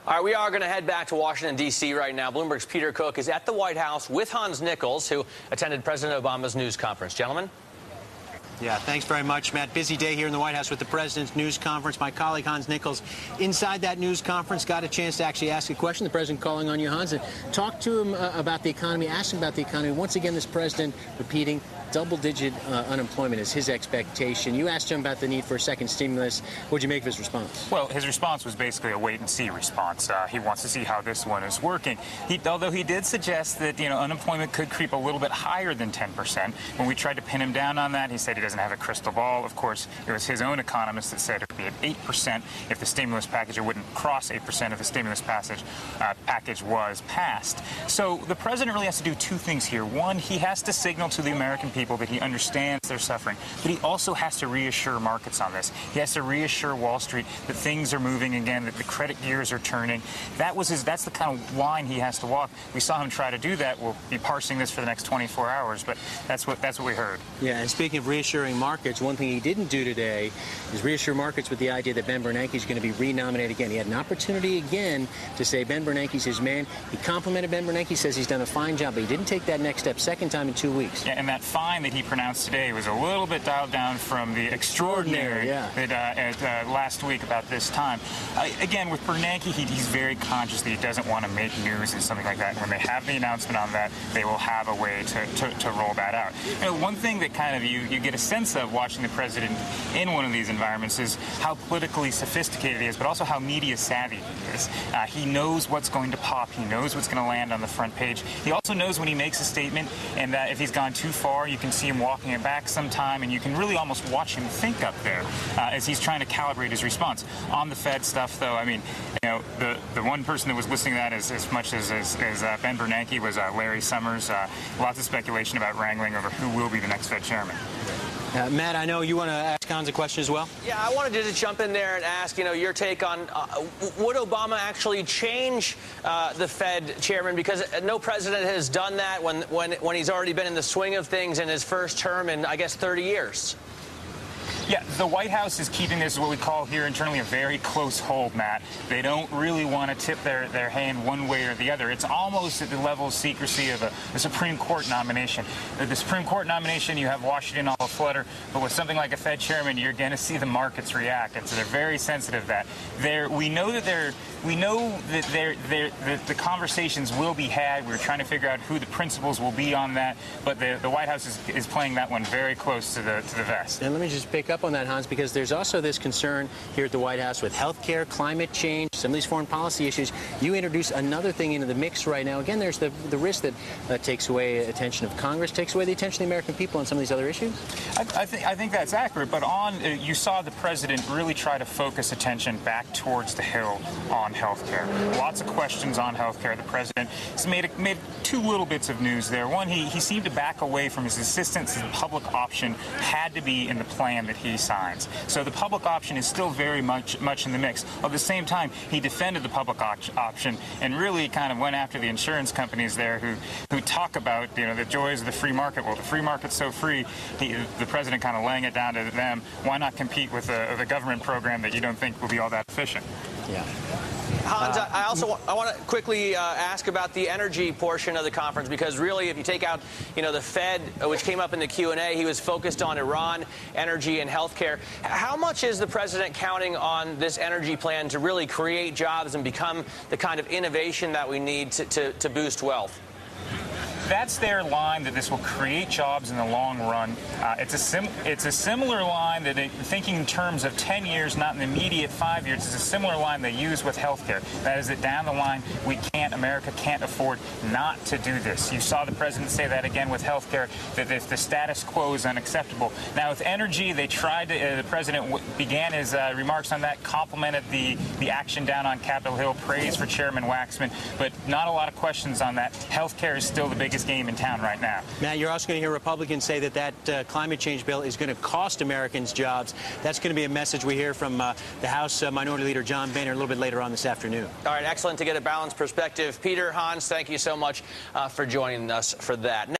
All right, we are going to head back to Washington, D.C. right now. Bloomberg's Peter Cook is at the White House with Hans Nichols, who attended President Obama's news conference. Gentlemen? Yeah, thanks very much, Matt. Busy day here in the White House with the president's news conference. My colleague Hans Nichols inside that news conference got a chance to actually ask a question. The president calling on you, Hans, and talk to him about the economy, ask him about the economy. Once again, this president repeating double-digit unemployment is his expectation. You asked him about the need for a second stimulus. What did you make of his response? Well, his response was basically a wait-and-see response. He wants to see how this one is working. Although he did suggest that, unemployment could creep a little bit higher than 10%. When we tried to pin him down on that, he said he doesn't have a crystal ball. Of course, it was his own economist that said it would be at 8% if the stimulus package, it wouldn't cross 8% if the stimulus package was passed. So the president really has to do two things here. One, he has to signal to the American people that he understands their suffering, but he also has to reassure markets on this. He has to reassure Wall Street that things are moving again, that the credit gears are turning. That's the kind of line he has to walk. We saw him try to do that. We'll be parsing this for the next 24 hours, but that's what we heard. Yeah, and speaking of reassuring markets, one thing he didn't do today is reassure markets with the idea that Ben Bernanke is going to be renominated again. He had an opportunity again to say Ben Bernanke's his man. He complimented Ben Bernanke, says he's done a fine job, but he didn't take that next step, second time in 2 weeks. Yeah, and that fine that he pronounced today was a little bit dialed down from the extraordinary that last week about this time. Again, with Bernanke, he's very conscious that he doesn't want to make news and something like that. When they have the announcement on that, they will have a way to roll that out. One thing that kind of you get a sense of watching the president in one of these environments is how politically sophisticated he is, but also how media savvy he is. He knows what's going to pop. He knows what's going to land on the front page. He also knows when he makes a statement, and if he's gone too far, you can see him walking it back sometime, and you can really almost watch him think up there as he's trying to calibrate his response. On the Fed stuff, though, I mean, the one person that was listening to that as much as Ben Bernanke was Larry Summers. Lots of speculation about wrangling over who will be the next Fed chairman. Matt, I know you want to ask Hans a question as well? Yeah, I wanted to just jump in there and ask, your take on would Obama actually change the Fed chairman? Because no president has done that when he's already been in the swing of things in his first term in, I guess, 30 years. Yeah, the White House is keeping this, what we call here internally, a very close hold, Matt. They don't really want to tip their hand one way or the other. It's almost at the level of secrecy of a Supreme Court nomination. The Supreme Court nomination, you have Washington all aflutter, but with something like a Fed chairman, you're going to see the markets react, and so they're very sensitive to that. We know that the conversations will be had. We're trying to figure out who the principals will be on that, but the White House is playing that one very close to the vest. And let me just pick up on that, Hans, because there's also this concern here at the White House with health care, climate change, some of these foreign policy issues. You introduce another thing into the mix right now. Again, there's the risk that takes away attention of Congress, takes away the attention of the American people on some of these other issues? I think that's accurate, but you saw the president really try to focus attention back towards the Hill on health care. Lots of questions on health care. The president has made two little bits of news there. One, he seemed to back away from his insistence that the public option had to be in the plan that he signs. So the public option is still very much in the mix. At the same time, he defended the public option and really kind of went after the insurance companies there who talk about the joys of the free market. Well, the free market's so free, the president kind of laying it down to them. Why not compete with the government program that you don't think will be all that efficient? Yeah. Hans, I want to quickly ask about the energy portion of the conference, because really, if you take out, the Fed, which came up in the Q&A, he was focused on Iran, energy, and healthcare. How much is the president counting on this energy plan to really create jobs and become the kind of innovation that we need to boost wealth? That's their line, that this will create jobs in the long run. It's a similar line that, thinking in terms of 10 years, not in the immediate 5 years, it's a similar line they use with healthcare. That is that down the line, America can't afford not to do this. You saw the president say that again with healthcare, that if the status quo is unacceptable. Now with energy, they tried to, the president began his remarks on that, complimented the action down on Capitol Hill, praise for Chairman Waxman, but not a lot of questions on that. Healthcare is still the biggest game in town right now. Matt, you're also going to hear Republicans say that climate change bill is going to cost Americans jobs. That's going to be a message we hear from the House Minority Leader John Boehner a little bit later on this afternoon. All right, excellent to get a balanced perspective. Peter, Hans, thank you so much for joining us for that.